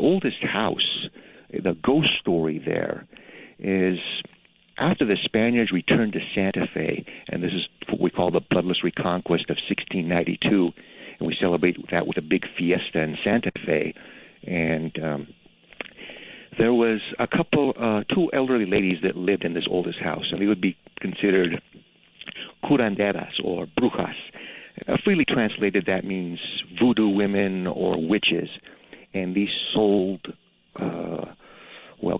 oldest house, the ghost story there is after the Spaniards returned to Santa Fe, and this is what we call the Bloodless Reconquest of 1692, and we celebrate that with a big fiesta in Santa Fe. And there was a couple, two elderly ladies that lived in this oldest house, and they would be considered curanderas or brujas. Freely translated, that means voodoo women or witches. And these sold,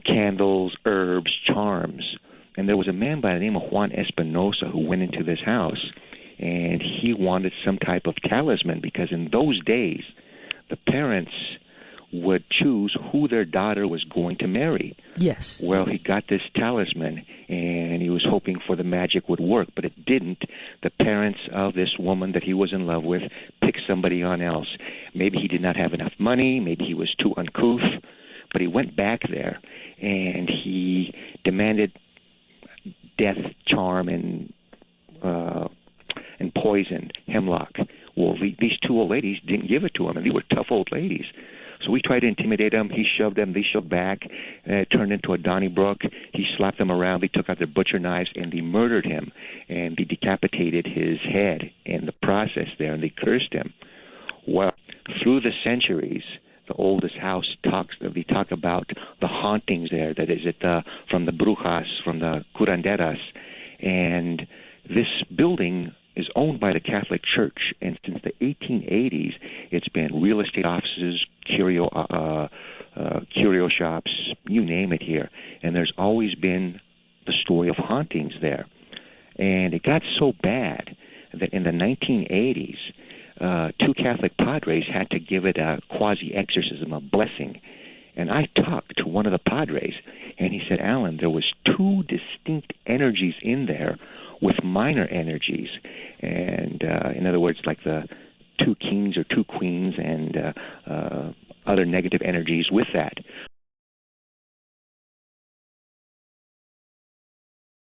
candles, herbs, charms. And there was a man by the name of Juan Espinosa who went into this house, and he wanted some type of talisman, because in those days, the parents would choose who their daughter was going to marry. Yes. Well, he got this talisman, and he was hoping for the magic would work, but it didn't. The parents of this woman that he was in love with picked somebody on else. Maybe he did not have enough money, maybe he was too uncouth, but he went back there, and he demanded death, charm, and poison, hemlock. Well, these two old ladies didn't give it to him, and they were tough old ladies. So we tried to intimidate them. He shoved them. They shoved back. It turned into a Donnybrook. He slapped them around. They took out their butcher knives, and they murdered him. And they decapitated his head in the process there, and they cursed him. Well, through the centuries, the oldest house they talk about the hauntings there, that is from the brujas, from the curanderas. And this building is owned by the Catholic Church, and since the 1880s, it's been real estate offices, curio shops, you name it here. And there's always been the story of hauntings there. And it got so bad that in the 1980s, two Catholic padres had to give it a quasi-exorcism, a blessing. And I talked to one of the padres, and he said, Alan, there was two distinct energies in there with minor energies. And in other words, like the two kings or two queens and other negative energies with that.